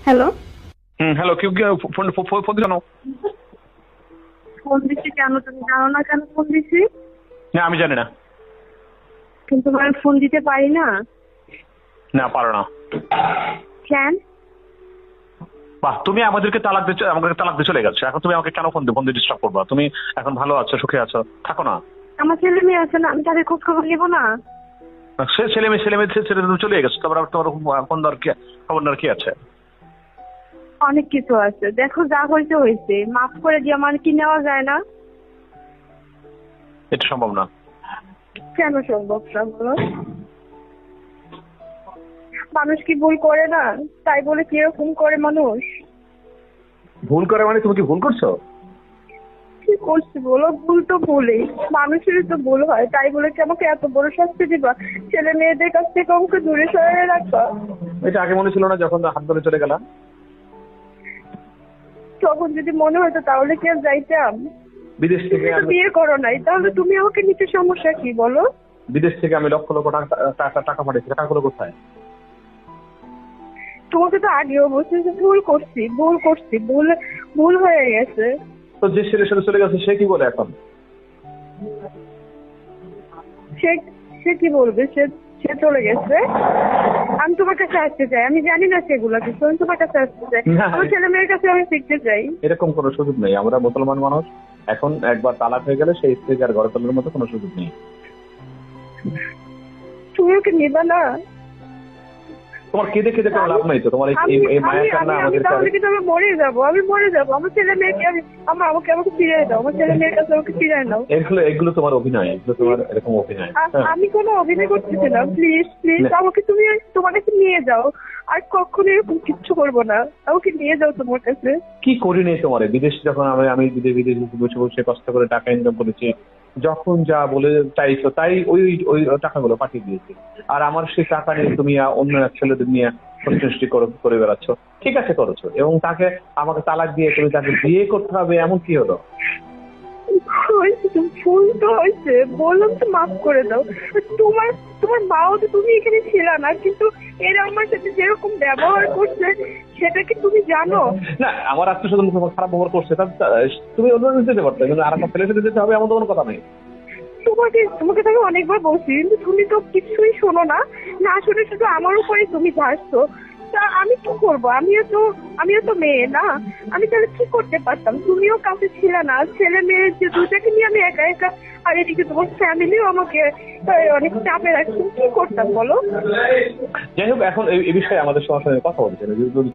Hello. Hello, কেউ কি phone phone দিল? ফোন দিচ্ছি কেন? তুমি জানো না কেন ফোন দিচ্ছি? না, আমি জানি না। কিন্তু আমি ফোন দিতে পারি না। না, পারো না। কেন? বাহ, তুমি আমাকে তালাক দিয়ে চলে গেছো। এখন তুমি আমাকে কেন ফোন দিয়ে ডিস্টার্ব করবা? তুমি এখন ভালো আছো, সুখে আছো, থাকো না। আমার ছেলে মেয়ে আছে না, আমি তাদের খোঁজ খবর নিবো না? সে ছেলে মেয়ে তুমি চলে গেছো, তোমার ফোন দেওয়ার কি খবর নেওয়ার কি আছে? অনেক কিছু আছে, দেখো যা হয়েছে হয়েছে, মাফ করে দিয়ে আমার কি নেওয়া যায় না? এটা সম্ভব না। কেন সম্ভব না বলো? মানুষ কি ভুল করে না? তাই বলে কি এরকম করে মানুষ? ভুল করে মানে তুমি কি ভুল করছো? কি করছি বলো? ভুল তো ভুলই, মানুষেরই তো ভুল হয়, তাই বলে কি আমাকে এত বড় শাস্তি দিবা? ছেলে মেয়েদের কাছ থেকে আমাকে দূরে সরিয়ে রাখবা? এটা আগে মনে ছিল না যখন হাত ধরে চলে গেলাম? তখন যদি মনে হতো তাহলে কি আর যাইতাম? বিদেশ থেকে তুমি তো বিয়ে করো নাই, তাহলে তুমি আমাকে নিতে সমস্যা কি বলো? বিদেশ থেকে আমি লক্ষ লক্ষ টাকা পাঠিয়েছি, টাকাগুলো কোথায়? তোমাকে তো আগেও বলছি যে ভুল করছি, ভুল হয়ে গেছে। তো যে ছেলের সাথে চলে গেছে সে কি বলে এখন? সে সে কি বলবে? সে সে চলে গেছে। আমি তোমার কাছে আসতে চাই, আমি জানি না সেগুলো কিছু, আমি তোমার কাছে আসতে চাই। না, আমার ছেলে মেয়ের কাছে আমি শিখতে চাই। এরকম কোনো সুযোগ নেই। আমরা মুসলমান মানুষ, এখন একবার তালাক হয়ে গেলে সেই স্ত্রীকে আর ঘরে তোলার মতো কোনো সুযোগ নেই। তুমি ওকে নিবা না? তোমার কেঁদে কেঁদে কোনো লাভ নাই তো। তোমার এই মায়া কান্না আমি আমাদের তাহলে কিন্তু আমি মরে যাবো, আমার ছেলে মেয়েকে আমাকে ফিরিয়ে দাও, আমার ছেলে মেয়ের কাছে আমাকে ফিরিয়ে দাও। এগুলো তোমার অভিনয়, এগুলো তোমার এরকম অভিনয়। হ্যাঁ। আমি কোনো অভিনয় করতেছি না, প্লিজ প্লিজ না। আমাকে তুমি তোমার কাছে নিয়ে যাও। আর কখনো এরকম কিচ্ছু করবো না, আমাকে নিয়ে যাও তোমার কাছে। কি করিনি তোমার বিদেশ যখন আমি বিদেশ বসে বসে কষ্ট করে টাকা ইনকাম করেছি, যখন যা বলে চাইছো তাই ওই ওই টাকাগুলো পাঠিয়ে দিয়েছি। আর আমার সেই টাকা নিয়ে তুমি অন্য এক ছেলেদের নিয়ে সৃষ্টি করে বেড়াচ্ছ। ঠিক আছে, করেছো, এবং তাকে আমাকে তালাক দিয়ে তুমি তাকে বিয়ে করতে হবে এমন কি হলো? হয়েছে তো, ভুল তো হয়েছে, বললাম তো মাফ করে দাও। তোমার তোমার মাও তো, তুমি এখানে ছিল না, কিন্তু এরা আমার সাথে যেরকম ব্যবহার করছে সেটা কি তুমি জানো? না, আমার আত্মীয় স্বজন খারাপ ব্যবহার করছে, তুমি অন্য যেতে পারতো, কিন্তু আর একটা ছেলের সাথে যেতে হবে এমন তো কোনো কথা নেই। তোমাকে তো আমি অনেকবার বলছি, কিন্তু তুমি তো কিছুই শোনো না। না শুনে শুধু আমার উপরে তুমি ঝাড়ছো। তা আমি কি করবো? আমিও তো মেয়ে না? আমি তাহলে কি করতে পারতাম? তুমিও কাছে ছিল না, ছেলে মেয়ে যে দুটাকে নিয়ে আমি একা একা, আর এদিকে তোমার ফ্যামিলিও আমাকে অনেক চাপে রাখছে, কি করতাম বলো? যাই হোক, এখন এই বিষয়ে আমাদের সবার সঙ্গে কথা বলছে।